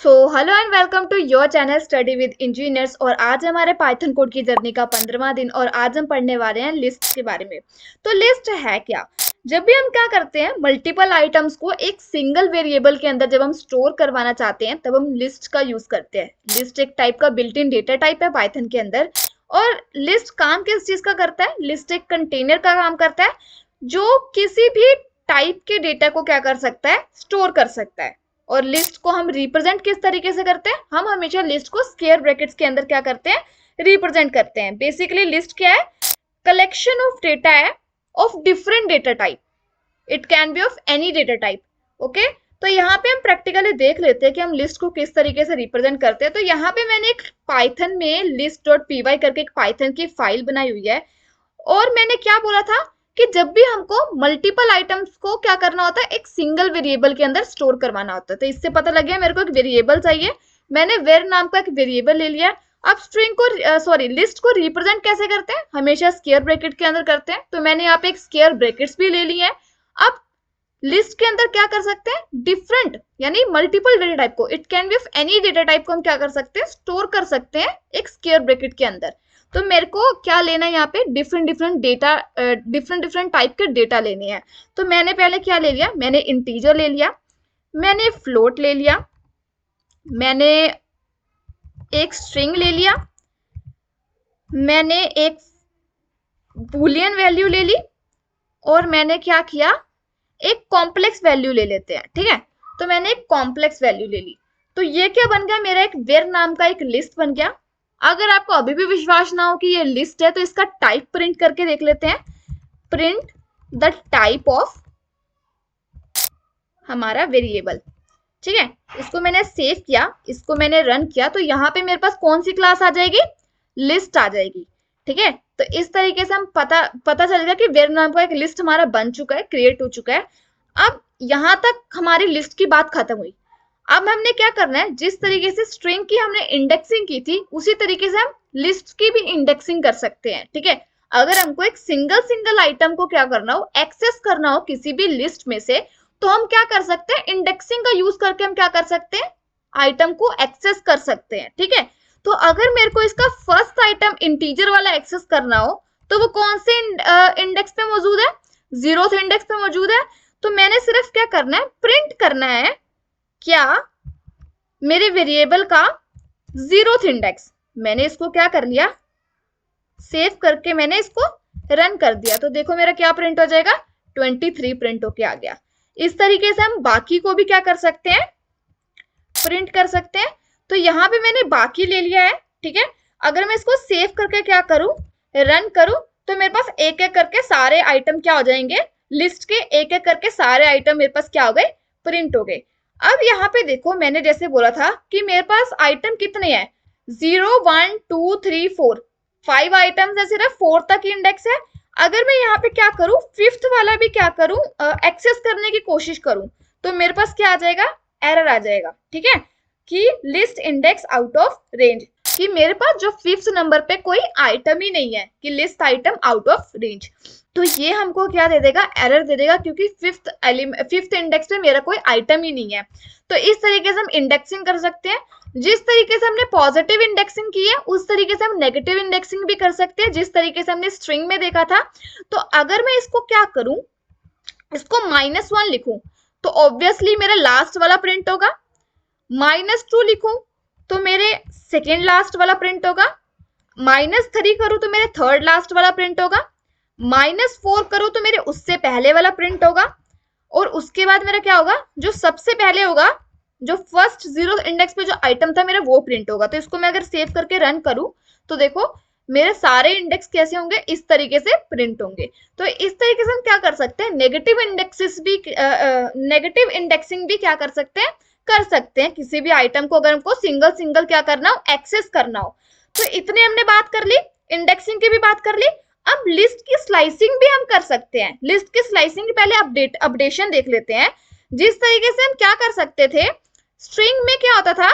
Hello and welcome to your channel study with engineers. और आज हमारे पाइथन कोड की जर्नी का 15वां दिन और आज हम पढ़ने वाले हैं लिस्ट के बारे में। तो लिस्ट है क्या? जब भी हम क्या करते हैं, मल्टीपल आइटम्स को एक सिंगल वेरिएबल के अंदर जब हम स्टोर करवाना चाहते हैं तब हम लिस्ट का यूज करते हैं। लिस्ट एक टाइप का बिल्ट इन डेटा टाइप है पाइथन के अंदर। और लिस्ट काम किस चीज का करता है? लिस्ट एक कंटेनर का काम करता है जो किसी भी टाइप के डेटा को क्या कर सकता है, स्टोर कर सकता है। और लिस्ट को हम रिप्रेजेंट किस तरीके से करते हैं? हम हमेशा लिस्ट को स्क्वायर ब्रैकेट्स के अंदर क्या करते हैं, रिप्रेजेंट करते हैं। बेसिकली लिस्ट क्या है? कलेक्शन ऑफ डेटा है of different data type. It can be of any data type. Okay, तो यहाँ पे हम प्रैक्टिकली देख लेते हैं कि हम लिस्ट को किस तरीके से रिप्रेजेंट करते हैं। तो यहाँ पे मैंने एक पाइथन में list.py करके एक पाइथन की फाइल बनाई हुई है। और मैंने क्या बोला था कि जब भी हमको मल्टीपल आइटम्स को क्या करना होता है, एक सिंगल वेरिएबल के अंदर स्टोर करवाना होता है। तो इससे पता लग गया मेरे को एक वेरिएबल चाहिए। मैंने वेर नाम का एक वेरिएबल ले लिया। अब स्ट्रिंग को लिस्ट को रिप्रेजेंट कैसे करते हैं? हमेशा स्क्वायर ब्रैकेट के अंदर करते हैं। तो मैंने यहाँ पे एक स्क्वायर ब्रैकेट्स भी ले ली है। अब लिस्ट के अंदर क्या कर सकते हैं? डिफरेंट यानी मल्टीपल डेटा टाइप को, it can be of any data type को हम क्या कर सकते हैं, स्टोर कर सकते हैं एक स्क्वायर ब्रैकेट के अंदर। तो मेरे को क्या लेना है यहाँ पे? डिफरेंट टाइप के डेटा लेने हैं। तो मैंने पहले क्या ले लिया? मैंने इंटीजर ले लिया, मैंने फ्लोट ले लिया, मैंने एक स्ट्रिंग ले लिया, मैंने एक बूलियन वैल्यू ले ली और मैंने क्या किया, एक कॉम्प्लेक्स वैल्यू ले लेते हैं। ठीक है, तो मैंने एक कॉम्प्लेक्स वैल्यू ले ली। तो ये क्या बन गया? मेरा एक वेर नाम का एक लिस्ट बन गया। अगर आपको अभी भी विश्वास ना हो कि ये लिस्ट है तो इसका टाइप प्रिंट करके देख लेते हैं। प्रिंट द टाइप ऑफ हमारा वेरिएबल। ठीक है, इसको मैंने सेव किया, इसको मैंने रन किया, तो यहाँ पे मेरे पास कौन सी क्लास आ जाएगी? लिस्ट आ जाएगी। ठीक है, तो इस तरीके से हम पता चलेगा कि वेर नाम का एक लिस्ट हमारा बन चुका है, क्रिएट हो चुका है। अब यहाँ तक हमारी लिस्ट की बात खत्म हुई। अब हमने क्या करना है, जिस तरीके से स्ट्रिंग की हमने इंडेक्सिंग की थी उसी तरीके से हम लिस्ट की भी इंडेक्सिंग कर सकते हैं। ठीक है, अगर हमको एक सिंगल आइटम को क्या करना हो, एक्सेस करना हो किसी भी लिस्ट में से, तो हम क्या कर सकते हैं, इंडेक्सिंग का यूज करके हम क्या कर सकते हैं, आइटम को एक्सेस कर सकते हैं। ठीक है, तो अगर मेरे को इसका फर्स्ट आइटम इंटीजर वाला एक्सेस करना हो तो वो कौन से इंडेक्स पे मौजूद है? 0th इंडेक्स पे मौजूद है। तो मैंने सिर्फ क्या करना है, प्रिंट करना है क्या, मेरे वेरिएबल का 0th इंडेक्स। मैंने इसको क्या कर लिया, सेव करके मैंने इसको रन कर दिया। तो देखो मेरा क्या प्रिंट हो जाएगा, 23 प्रिंट होके आ गया। इस तरीके से हम बाकी को भी क्या कर सकते हैं, प्रिंट कर सकते हैं। तो यहाँ पे मैंने बाकी ले लिया है। ठीक है, अगर मैं इसको सेव करके क्या करूं, रन करूं, तो मेरे पास एक एक करके सारे आइटम क्या हो जाएंगे, लिस्ट के एक एक करके सारे आइटम मेरे पास क्या हो गए, प्रिंट हो गए। अब यहाँ पे देखो, मैंने जैसे बोला था कि मेरे पास आइटम कितने हैं, 0 1 2 3 4, 5 आइटम्स है, सिर्फ 4 तक इंडेक्स है। अगर मैं यहाँ पे क्या करूं, 5th वाला भी क्या करूं, एक्सेस करने की कोशिश करूं, तो मेरे पास क्या आ जाएगा, एरर आ जाएगा। ठीक है, कि list index out of range, कि मेरे पास जो 5th नंबर पे कोई आइटम ही नहीं है, कि list item out of range. तो ये हमको क्या दे देगा, एरर दे देगा, क्योंकि 5th इंडेक्स पे मेरा कोई आइटम ही नहीं है। तो इस तरीके से हम इंडेक्सिंग कर सकते हैं। जिस तरीके से हमने पॉजिटिव इंडेक्सिंग की है उस तरीके से हम नेगेटिव इंडेक्सिंग भी कर सकते हैं, जिस तरीके से हमने स्ट्रिंग में देखा था। तो अगर मैं इसको क्या करूं, इसको -1 लिखूं तो ऑब्वियसली मेरा लास्ट वाला प्रिंट होगा। -2 लिखूं तो मेरे सेकेंड लास्ट वाला प्रिंट होगा। -3 करूं तो मेरे थर्ड लास्ट वाला प्रिंट होगा। -4 करूं तो मेरे उससे पहले वाला प्रिंट होगा। और उसके बाद मेरा क्या होगा, जो सबसे पहले होगा, जो फर्स्ट 0th इंडेक्स पे जो आइटम था मेरा, वो प्रिंट होगा। तो इसको मैं अगर सेव करके रन करूं तो देखो मेरे सारे इंडेक्स कैसे होंगे, इस तरीके से प्रिंट होंगे। तो इस तरीके से हम क्या कर सकते हैं, नेगेटिव इंडेक्सिंग भी क्या कर सकते हैं किसी भी आइटम को, अगर हमको सिंगल क्या करना हो, एक्सेस करना हो। तो इतने हमने बात कर ली, इंडेक्सिंग की भी बात कर ली। अब लिस्ट की स्लाइसिंग भी हम कर सकते हैं। लिस्ट की स्लाइसिंग के पहले अपडेशन देख लेते हैं। जिस तरीके से हम क्या कर सकते थे, स्ट्रिंग में क्या होता था,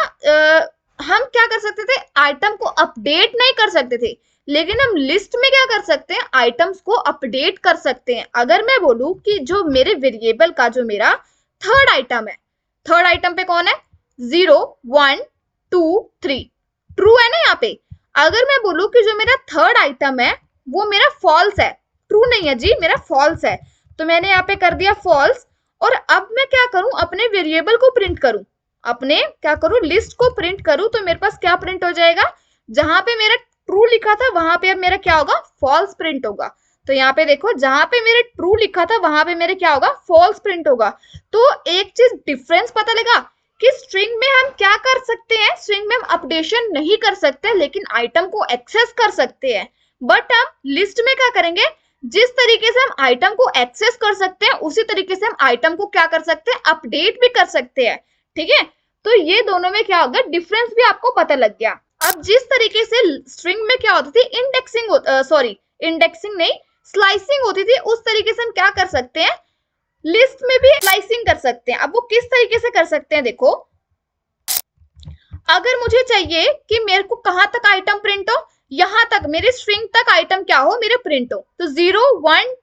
हम क्या कर सकते थे, आइटम को अपडेट नहीं कर सकते थे, लेकिन हम लिस्ट में क्या कर सकते हैं, आइटम्स को अपडेट कर सकते हैं। अगर मैं बोलूं कि जो मेरे वेरिएबल का जो मेरा थर्ड आइटम है, थर्ड आइटम पे कौन है, 0 1 2 3 ट्रू है ना यहाँ पे। अगर मैं बोलूं कि जो मेरा थर्ड आइटम है वो मेरा फॉल्स है, ट्रू नहीं है जी, मेरा फॉल्स है, तो मैंने यहाँ पे कर दिया फॉल्स। और अब मैं क्या करूं, अपने वेरिएबल को प्रिंट करूं, अपने क्या करूं, लिस्ट को प्रिंट करूं, तो मेरे पास क्या प्रिंट हो जाएगा, जहां पे मेरा ट्रू लिखा था वहां पे अब मेरा क्या होगा, फॉल्स प्रिंट होगा। तो यहाँ पे देखो, जहां पे मेरे ट्रू लिखा था वहां पे मेरे क्या होगा, फॉल्स प्रिंट होगा। तो एक चीज डिफरेंस पता लगा कि स्ट्रिंग में हम क्या कर सकते हैं, स्ट्रिंग में हम अपडेशन नहीं कर सकते लेकिन आइटम को एक्सेस कर सकते हैं। बट हम लिस्ट में क्या करेंगे, जिस तरीके से हम आइटम को एक्सेस कर सकते हैं उसी तरीके से हम आइटम को क्या कर सकते हैं, अपडेट भी कर सकते हैं। ठीक है, तो ये दोनों में क्या होगा, डिफरेंस भी आपको पता लग गया। अब जिस तरीके से स्ट्रिंग में क्या होती थी, इंडेक्सिंग नहीं, स्लाइसिंग होती थी, उस तरीके से हम क्या कर सकते हैं, लिस्ट में भी स्लाइसिंग कर सकते हैं। अब वो किस तरीके से कर सकते हैं, देखो, अगर मुझे चाहिए कि मेरे को कहां तक आइटम प्रिंट हो, यहां तक मेरे स्ट्रिंग तक आइटम क्या हो, मेरे प्रिंट हो, तो 0 1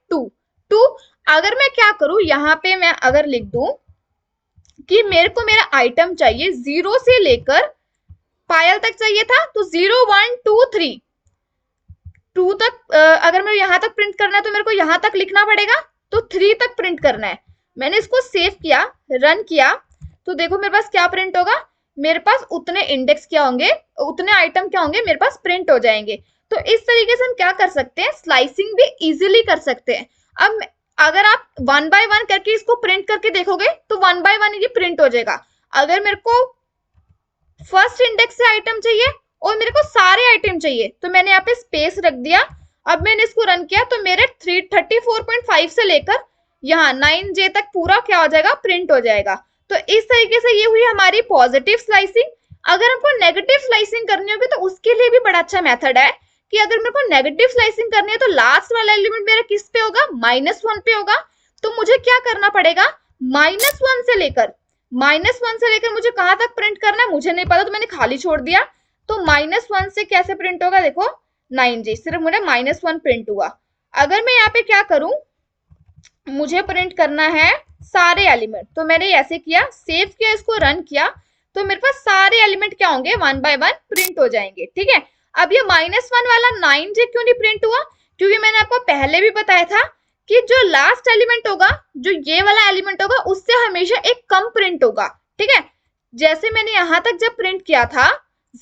2 अगर मैं क्या करूं, यहां पे मैं अगर लिख दूं कि मेरे को मेरा आइटम चाहिए 0 से लेकर पायल तक चाहिए था, तो 0 1 2 3 2 तक अगर मैं यहां तक प्रिंट करना है तो मेरे को यहां तक लिखना पड़ेगा, तो 3 तक प्रिंट करना है। मैंने इसको सेव किया, रन किया, तो देखो मेरे पास क्या प्रिंट होगा, मेरे पास उतने इंडेक्स क्या होंगे, उतने आइटम क्या होंगे, मेरे पास प्रिंट हो जाएंगे। तो इस तरीके से हम क्या कर सकते हैं, स्लाइसिंग भी इजीली कर सकते हैं। अब अगर आप 1 बाय 1 करके इसको प्रिंट करके देखोगे तो 1 बाय 1 ये प्रिंट हो जाएगा। अगर मेरे को फर्स्ट इंडेक्स से आइटम चाहिए और मेरे को सारे आइटम चाहिए, तो मैंने यहाँ पे स्पेस रख दिया। अब मैंने इसको रन किया तो मेरे 34.5 से लेकर यहाँ 9J तक पूरा क्या हो जाएगा, प्रिंट हो जाएगा। तो इस तरीके से ये हुई हमारी पॉजिटिव स्लाइसिंग। अगर हमको नेगेटिव स्लाइसिंग करनी होगी तो उसके लिए भी बड़ा अच्छा मेथड है कि अगर मेरे को नेगेटिव स्लाइसिंग करनी है तो लास्ट वाला एलिमेंट मेरा किस पे होगा, -1 पे होगा। तो मुझे क्या करना पड़ेगा, -1 से लेकर मुझे कहां तक प्रिंट करना है मुझे नहीं पता, तो मैंने खाली छोड़ दिया। तो -1 से कैसे प्रिंट होगा, देखो 9J, सिर्फ मुझे -1 प्रिंट हुआ। अगर मैं यहाँ पे क्या करूं, मुझे प्रिंट करना है सारे एलिमेंट, तो मैंने ऐसे किया, सेव किया, इसको रन किया, तो मेरे पास सारे एलिमेंट क्या होंगे, 1 बाय 1 प्रिंट हो जाएंगे। ठीक है, अब ये -1 वाला 9J क्यों नहीं प्रिंट हुआ, क्योंकि मैंने आपको पहले भी बताया था कि जो लास्ट एलिमेंट होगा, जो ये वाला एलिमेंट होगा, उससे हमेशा एक कम प्रिंट होगा। ठीक है, जैसे मैंने यहां तक जब प्रिंट किया था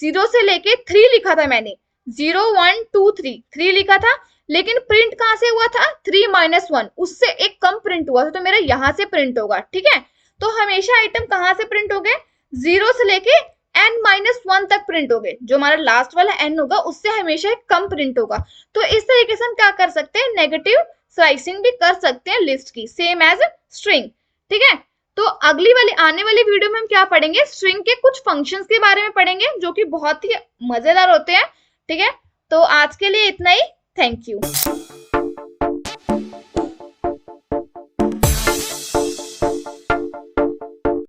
0 से लेके 3 लिखा था मैंने, 0 1 2 3 लिखा था, लेकिन प्रिंट कहां से हुआ था, 3 -1, उससे एक कम प्रिंट हुआ था, तो मेरा यहां से प्रिंट होगा। ठीक है, तो हमेशा आइटम कहां से प्रिंट हो गए, 0 से लेके n-1 तक प्रिंट हो गए, जो हमारा लास्ट वाला n होगा उससे हमेशा एक कम प्रिंट होगा। तो इस तरीके से हम क्या कर सकते हैं, नेगेटिव स्लाइसिंग भी कर सकते हैं लिस्ट की, सेम एज स्ट्रिंग। ठीक है, तो अगली वाली आने वाली वीडियो में हम क्या पढ़ेंगे, स्ट्रिंग के कुछ फंक्शंस के बारे में पढ़ेंगे जो कि बहुत ही मजेदार होते हैं। ठीक है, तो आज के लिए इतना ही, थैंक यू।